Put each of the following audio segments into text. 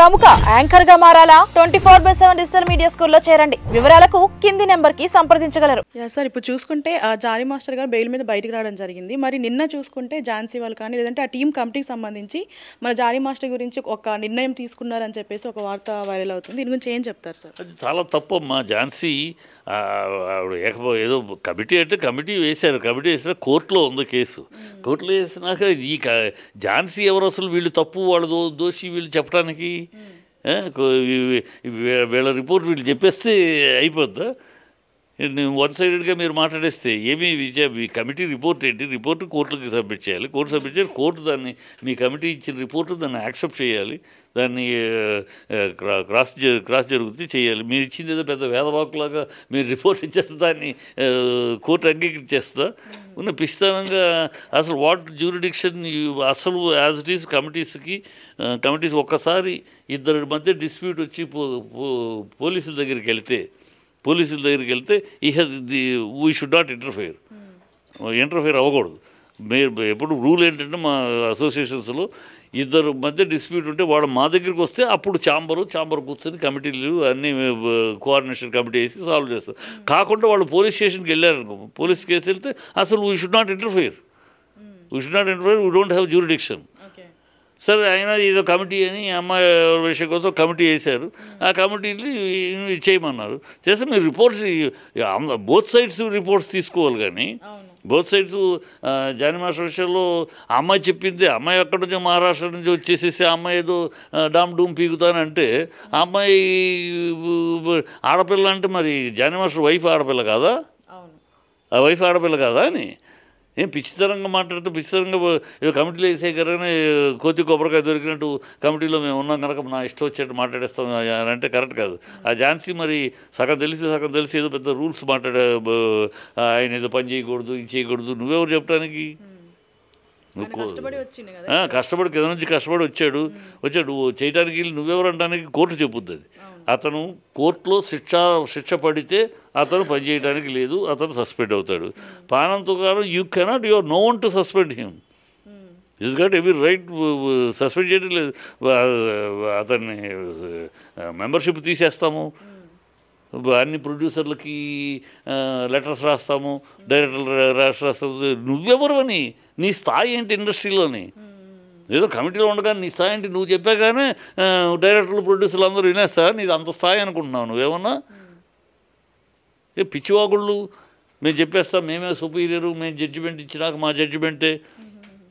ప్రముఖ యాంకర్ గా మారాలా 24/7 digital media స్కూల్లో చేరండి. వివరాలకు కింది నెంబర్ కి సంప్రదించగలరు. సార్ ఇప్పుడు చూసుకుంటే జారీ మాస్టర్ గారు బెయిల్ మీద బయటికి రావడం జరిగింది. మరి నిన్న చూసుకుంటే ఝాన్సీ వాళ్ళు కానీ లేదంటే ఆ టీం కమిటీకి సంబంధించి మన జారీ మాస్టర్ గురించి ఒక నిర్ణయం తీసుకున్నారని చెప్పేసి ఒక వార్త వైరల్ అవుతుంది. దీని గురించి ఏం చెప్తారు సార్? అది చాలా తప్పమ్మా. ఝాన్సీ ఏదో కమిటీ అంటే కమిటీ వేశారు, కమిటీ వేసిన కోర్టులో ఉంది కేసు. కోర్టులో వేసినాక ఈ ఝాన్సీ ఎవరు అసలు, వీళ్ళు తప్పు వాళ్ళు దోషి వీళ్ళు చెప్పడానికి వీళ్ళ రిపోర్ట్ వీళ్ళు చెప్పేస్తే అయిపోద్దా? వన్ సైడెడ్గా మీరు మాట్లాడేస్తే ఏమీ కమిటీ రిపోర్ట్ ఏంటి? రిపోర్టు కోర్టుకి సబ్మిట్ చేయాలి, కోర్టు సబ్మిట్ చేయాలి, కోర్టు దాన్ని మీ కమిటీ ఇచ్చిన రిపోర్టు దాన్ని యాక్సెప్ట్ చేయాలి, దాన్ని క్రాస్ జరుగుతుంది చేయాలి. మీరు ఇచ్చింది ఏదో పెద్ద వేదవాకులాగా మీరు రిపోర్ట్ ఇచ్చేస్తే దాన్ని కోర్టు అంగీకరించేస్తా ఉన్న పిస్తానంగా. అసలు వాట్ జ్యూరిడిక్షన్ అసలు యాజ్ ఇట్ ఈస్ కమిటీస్ ఒక్కసారి ఇద్దరి మధ్య డిస్ప్యూట్ వచ్చి పోలీసుల దగ్గరికి వెళ్తే వీ షుడ్ నాట్ ఇంటర్ఫేర్ అవ్వకూడదు. మీరు ఎప్పుడు రూల్ ఏంటంటే మా అసోసియేషన్స్లో ఇద్దరు మధ్య డిస్ప్యూట్ ఉంటే వాడు మా దగ్గరికి వస్తే అప్పుడు ఛాంబర్ కూర్చొని కమిటీలు అన్నీ కోఆర్డినేషన్ కమిటీ వేసి సాల్వ్ చేస్తారు. కాకుండా వాళ్ళు పోలీస్ స్టేషన్కి వెళ్ళారనుకో, పోలీస్ కేసు వెళ్తే అసలు we should not interfere, we don't have jurisdiction. సరే అయినా ఏదో కమిటీ అని అమ్మాయి విషయం కోసం కమిటీ వేశారు. ఆ కమిటీని చేయమన్నారు. చేస్తే మీరు రిపోర్ట్స్ బోత్ సైడ్స్ రిపోర్ట్స్ తీసుకోవాలి. కానీ బోత్ సైడ్స్ జానీ మాస్టర్ విషయంలో అమ్మాయి చెప్పింది, అమ్మాయి ఎక్కడి నుంచో మహారాష్ట్ర నుంచి వచ్చేసేసి అమ్మాయి ఏదో డామ్ డూమ్ పీకుతానంటే ఆ అమ్మాయి ఆడపిల్ల అంటే మరి జానీ మాస్టర్ వైఫ్ ఆడపిల్ల కాదా? ఆ వైఫ్ ఆడపిల్ల కాదా అని ఏం పిచ్చితరంగా మాట్లాడితే పిచ్చితరంగా కమిటీలో వేసే కనుక కోతి కొబ్బరికాయ దొరికినట్టు కమిటీలో మేము ఉన్నాం కనుక నా ఇష్టం వచ్చేట్టు మాట్లాడేస్తాం అని అంటే కరెక్ట్ కాదు. ఆ ఝాన్సీ మరి సగం తెలిసి ఏదో పెద్ద రూల్స్ ఆయన ఏదో పని చేయకూడదు ఇది చేయకూడదు. నువ్వెవరు చెప్పడానికి? కష్టపడి కింద నుంచి కష్టపడి వచ్చాడు చేయడానికి నువ్వెవరు అనడానికి కోర్టు చెప్పుద్ది. అది అతను కోర్టులో శిక్ష పడితే అతను పని చేయడానికి లేదు, అతను సస్పెండ్ అవుతాడు. పానంతో గారు your no one to suspend him, is got every right. Suspend చేయడం లేదు, అతన్ని మెంబర్షిప్ తీసేస్తాము, అన్ని ప్రొడ్యూసర్లకి లెటర్స్ రాస్తాము, డైరెక్టర్లు రాస్తాము. నువ్వెవరు అని, నీ స్థాయి ఏంటి ఇండస్ట్రీలోని? ఏదో కమిటీలో ఉండగా నీ స్థాయి ఏంటి నువ్వు చెప్పాగానే డైరెక్టర్లు ప్రొడ్యూసర్లు అందరూ వినేస్తా నీది అంత స్థాయి అనుకుంటున్నావు నువ్వేమన్నా? పిచ్చివాగుళ్ళు మేము చెప్పేస్తాం, మేమే సుపీరియరు, మేము జడ్జిమెంట్ ఇచ్చినాక మా జడ్జిమెంటే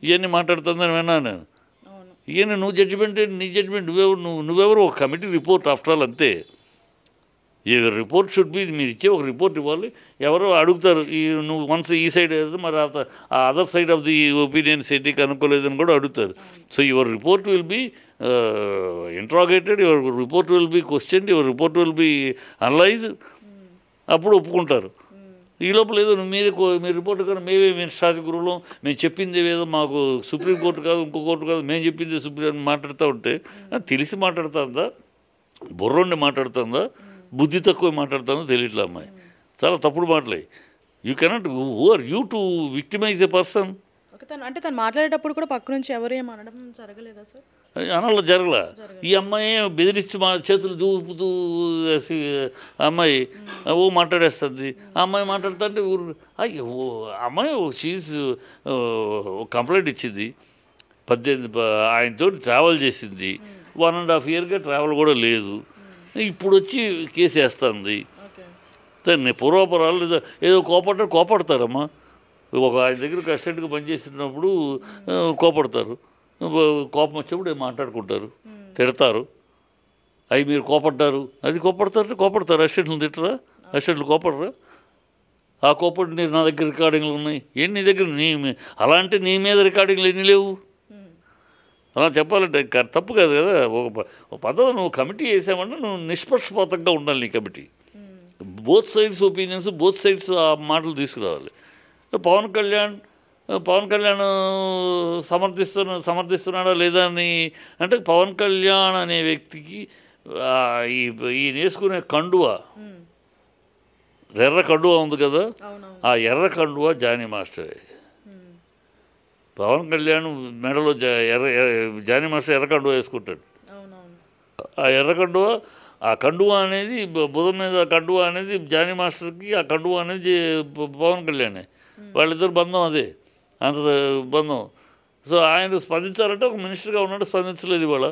ఇవన్నీ మాట్లాడుతుందని విన్నాను నేను. ఇవన్నీ నువ్వు జడ్జిమెంటే, నీ జడ్జిమెంట్ నువ్వెవరు? ఒక కమిటీ రిపోర్ట్ ఆఫ్టర్ ఆల్ అంతే. ఈ రిపోర్ట్ షుడ్ బి, మీరు ఇచ్చే ఒక రిపోర్ట్ ఇవ్వాలి. ఎవరో అడుగుతారు నువ్వు వన్స్ ఈ సైడ్ అయితే మరి ఆ other side of the opinions ఏంటి కనుక్కోలేదని కూడా అడుగుతారు. So your report will be interrogated, your report will be question, your report will be analyse, అప్పుడు ఒప్పుకుంటారు. ఈ లోపల ఏదో మీరు రిపోర్ట్ కానీ మేము శాసకురులో మేము చెప్పింది ఏదో మాకు సుప్రీంకోర్టు కాదు ఇంకో కోర్టు కాదు మేము చెప్పింది సుప్రీం మాట్లాడుతూ ఉంటే తెలిసి మాట్లాడుతుందా, బుర్రండి మాట్లాడుతుందా, బుద్ధి తక్కువ మాట్లాడుతుందో తెలియట్లే అమ్మాయి. చాలా తప్పుడు మాటలే. You cannot who are you to victimize a person. అంటే తను మాట్లాడేటప్పుడు కూడా పక్క నుంచి ఎవరేం అనడం జరగలేదా సార్? అనలా జరగల. ఈ అమ్మాయి బెదిరించి చేతులు దూపుతూ అమ్మాయి మాట్లాడేస్తుంది. ఆ అమ్మాయి మాట్లాడుతుంటే అయ్యో అమ్మాయి షీజ్ కంప్లైంట్ ఇచ్చింది, 18 ఆయనతో ట్రావెల్ చేసింది, 1.5 ఇయర్గా ట్రావెల్ కూడా లేదు, ఇప్పుడు వచ్చి కేసు వేస్తుంది. దాన్ని పూర్వాపరాలు ఏదో కోపడతారమ్మా. ఒక ఆయన దగ్గర అసిస్టెంట్గా పనిచేస్తున్నప్పుడు కోపడతారు, కోపం వచ్చినప్పుడు మాట్లాడుకుంటారు, తిడతారు. అవి మీరు కోపడ్డారు, అది కోపడతారు. అసిస్టెంట్లు తిట్టరా? అసిస్టెంట్లు కోపడరా? ఆ కోపడి నేను నా దగ్గర రికార్డింగ్లు ఉన్నాయి. ఏంటి నీ దగ్గర? అలా అంటే నీ మీద రికార్డింగ్లు ఎన్ని లేవు? అలా చెప్పాలంటే తప్పు కాదు కదా. ఒక పదవి నువ్వు కమిటీ వేసామంటే నువ్వు నిష్పక్షపాతంగా ఉండాలి. నీ committee both sides opinions, both sides ఆ మాటలు తీసుకురావాలి. పవన్ కళ్యాణ్ సమర్థిస్తున్నాడా లేదా అని అంటే, పవన్ కళ్యాణ్ అనే వ్యక్తికి ఈ వేసుకునే కండువా, ఎర్ర కండువా ఉంది కదా, ఆ ఎర్ర కండువా జానీ మాస్టరే. పవన్ కళ్యాణ్ మెడలో జానీ మాస్టర్ ఎర్రకండు వేసుకుంటాడు. ఆ ఎర్ర కండువ, ఆ కండువ అనేది బుధం మీద కండువ అనేది జానీ మాస్టర్కి, ఆ కండువ అనేది పవన్ కళ్యాణ్. వాళ్ళిద్దరు బంధం అదే, అంత బంధం. సో ఆయన స్పందించాలంటే ఒక మినిస్టర్గా ఉన్నాడు, స్పందించలేదు. ఇవాళ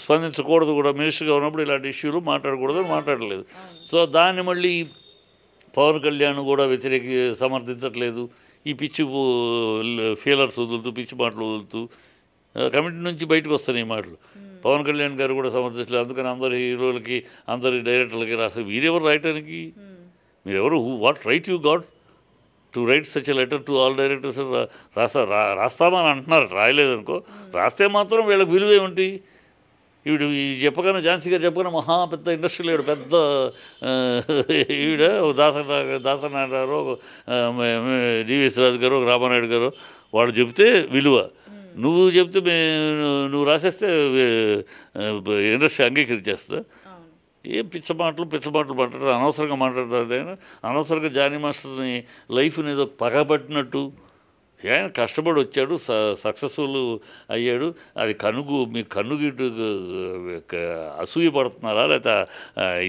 స్పందించకూడదు కూడా, మినిస్టర్గా ఉన్నప్పుడు ఇలాంటి ఇష్యూలు మాట్లాడకూడదు అని మాట్లాడలేదు. సో దాన్ని మళ్ళీ పవన్ కళ్యాణ్ కూడా సమర్థించట్లేదు. ఈ పిచ్చి ఫీలర్స్ వదులుతూ, పిచ్చి మాటలు వదులుతూ కమిటీ నుంచి బయటకు వస్తున్నాయి ఈ మాటలు. పవన్ కళ్యాణ్ గారు కూడా సమర్థించలేదు. అందుకని అందరు హీరోలకి, అందరి డైరెక్టర్లకి రాస్తారు. వీరెవరు రాయటానికి? మీరెవరు? What right you got to write such a letter to all directors? రాస్తామని అంటున్నారు, రాయలేదనుకో. రాస్తే మాత్రం వీళ్ళకి విలువ ఏమిటి? ఈవిడ చెప్పగానే, ఝాన్సీ గారు చెప్పగానే మహా పెద్ద ఇండస్ట్రీలో ఈవిడ పెద్ద ఈవిడ దాసనారాయణరావు, డివిఎస్ రాజు గారు, రామానాయుడు గారు వాళ్ళు చెబితే విలువ. నువ్వు చెప్తే నువ్వు రాసేస్తే ఇండస్ట్రీ అంగీకరించేస్తా. ఏం పిచ్చ మాటలు మాట్లాడతారు, అనవసరంగా మాట్లాడతారు. ఆయన అనవసరంగా జానీ మాస్టర్ని లైఫ్ని ఏదో పగబట్టినట్టు. ఆయన కష్టపడి వచ్చాడు, సక్సెస్ఫుల్ అయ్యాడు. అది మీ కన్నుగిట్టు అసూయ పడుతున్నారా, లేకపోతే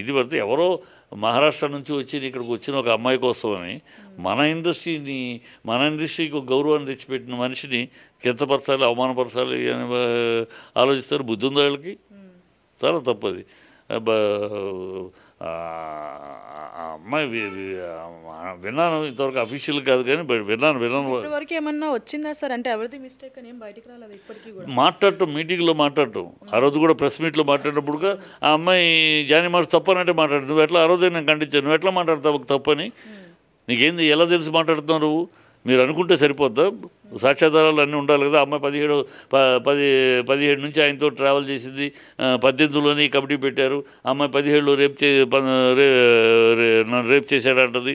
ఇది పడితే ఎవరో మహారాష్ట్ర నుంచి వచ్చి ఇక్కడికి వచ్చిన ఒక అమ్మాయి కోసమని మన ఇండస్ట్రీకి ఒక గౌరవాన్ని తెచ్చిపెట్టిన మనిషిని కించపరచాలి, అవమానపరచాలి అని ఆలోచిస్తారు. బుద్ధి ఉందా వాళ్ళకి? చాలా తప్పది. అమ్మాయి విన్నాను, ఇంతవరకు అఫీషియల్ కాదు కానీ విన్నాను. వరకు ఏమన్నా వచ్చిందా సార్? అంటే ఎవరిది మిస్టేక్ అని ఏం బయటికి రాలేదు ఇప్పటికీ కూడా. మాట్లాడటం, మీటింగ్లో మాట్లాడటం, ఆ రోజు కూడా ప్రెస్ మీట్లో మాట్లాడినప్పుడు ఆ అమ్మాయి జానీ మాస్టర్ తప్పనంటే మాట్లాడు. నువ్వు ఎట్లా ఆ రోజే నేను ఖండించాను, నువ్వు ఎట్లా మాట్లాడతావు తప్పని? నీకేంది, ఎలా తెలిసి మాట్లాడుతున్నావు నువ్వు? మీరు అనుకుంటే సరిపోద్దా? సాక్ష్యాధారాలు అన్నీ ఉండాలి కదా. అమ్మాయి 17 నుంచి ఆయనతో ట్రావెల్ చేసింది. 18లోనే కమిటీ పెట్టారు. అమ్మాయి 17లో రేప్ చేశాడంటది.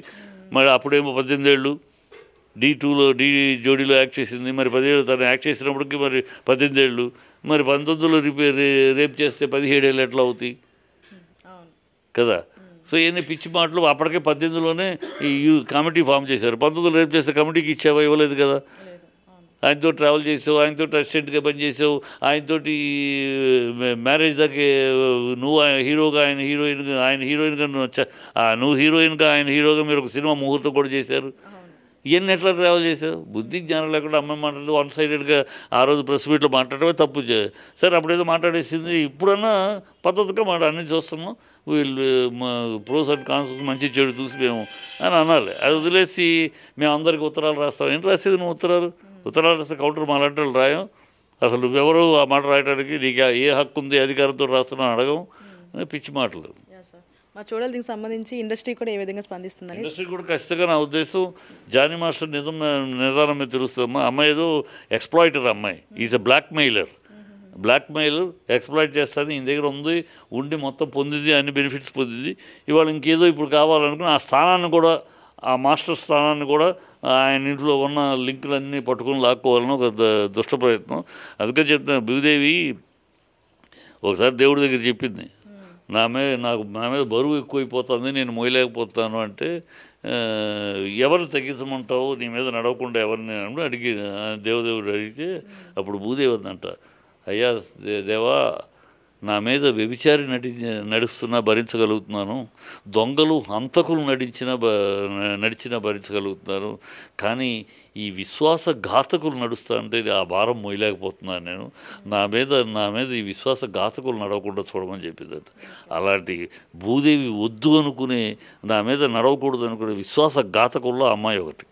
మరి అప్పుడేమో 18 ఏళ్ళు D2లో జోడీలో యాక్ట్ చేసింది. మరి 17 తను యాక్ట్ చేసినప్పటికీ మరి 18 ఏళ్ళు. మరి 19లో రేప్ చేస్తే 17 ఏళ్ళు ఎట్లా అవుతాయి కదా? సో ఎన్ని పిచ్చి మాటలు. అప్పటికే 18లోనే ఈ కమిటీ ఫామ్ చేశారు. 19లో రేపు చేస్తే కమిటీకి ఇచ్చావా? ఇవ్వలేదు కదా. ఆయనతో ట్రావెల్ చేసావు, ఆయనతో అసిస్టెంట్గా పనిచేసావు, ఆయనతోటి మ్యారేజ్ దాకా నువ్వు హీరోగా, ఆయన హీరోయిన్గా నువ్వు హీరోయిన్గా, ఆయన హీరోగా మీరు ఒక సినిమా ముహూర్తం కూడా చేశారు. ఇవన్నీ ఎట్లా ట్రావెల్ చేసావు? బుద్ధి జ్ఞానం లేకుండా అమ్మాయి మాట్లాడదు, వన్ సైడెడ్గా ఆ రోజు ప్రెస్ మీట్లో మాట్లాడమే తప్పు. సరే అప్పుడేదో మాట్లాడేసింది, ఇప్పుడన్నా పద్ధతిగా అన్నీ చూస్తున్నాం. వీళ్ళు ప్రోస్ అండ్ కాన్స్ మంచి చెడు చూసి మేము అని అనాలి. అది వదిలేసి మేము అందరికీ ఉత్తరాలు రాస్తాం. ఏం రాసేది నువ్వు? ఉత్తరాలు రాస్తే కౌంటర్ మా లాంటి వాళ్ళు రాయం. అసలు నువ్వెవరు ఆ మాట రాయడానికి? నీకు ఏ హక్కు ఉంది అధికారంతో రాస్తున్నా అడగం. పిచ్చి మాటలు. మా చూడాలి. దీనికి సంబంధించి ఇండస్ట్రీ కూడా ఏ విధంగా స్పందిస్తుంది? ఇండస్ట్రీ కూడా ఖచ్చితంగా నా ఉద్దేశం జానీ మాస్టర్ నిదానం మీద తెలుస్తుందమ్మా. అమ్మాయి ఏదో ఎక్స్ప్లాయిటర్ అమ్మాయి, is a blackmailer, exploit చేస్తుంది. ఈయన దగ్గర ఉండి మొత్తం పొందింది, అన్ని బెనిఫిట్స్ పొందింది. ఇవాళ ఇంకేదో ఇప్పుడు కావాలనుకుని ఆ స్థానాన్ని కూడా, ఆ మాస్టర్ స్థానాన్ని కూడా ఆయన ఇంట్లో ఉన్న లింకులన్నీ పట్టుకుని లాక్కోవాలని ఒక దుష్ట ప్రయత్నం. అందుకని చెప్తాను, భూదేవి ఒకసారి దేవుడి దగ్గర చెప్పింది, నా మీద బరువు ఎక్కువైపోతుంది, నేను మోయలేకపోతాను అంటే, ఎవరు తగ్గించమంటావు, నీ మీద నడవకుండా ఎవరిని అడిగి దేవదేవుడు అడిగితే అప్పుడు భూదేవి అందంట, అయ్యా దేవా, నా మీద వ్యభిచారి నడుస్తున్నా భరించగలుగుతున్నాను, దొంగలు హంతకులు నడిచినా భరించగలుగుతున్నాను, కానీ ఈ విశ్వాసఘాతకులు నడుస్తా అంటే ఆ భారం మోయలేకపోతున్నాను నేను. నా మీద ఈ విశ్వాసఘాతకులు నడవకుండా చూడమని చెప్పిందట. అలాంటి భూదేవి వద్దు అనుకునే, నా మీద నడవకూడదు అనుకునే విశ్వాసఘాతకుల్లో అమ్మాయి ఒకటి.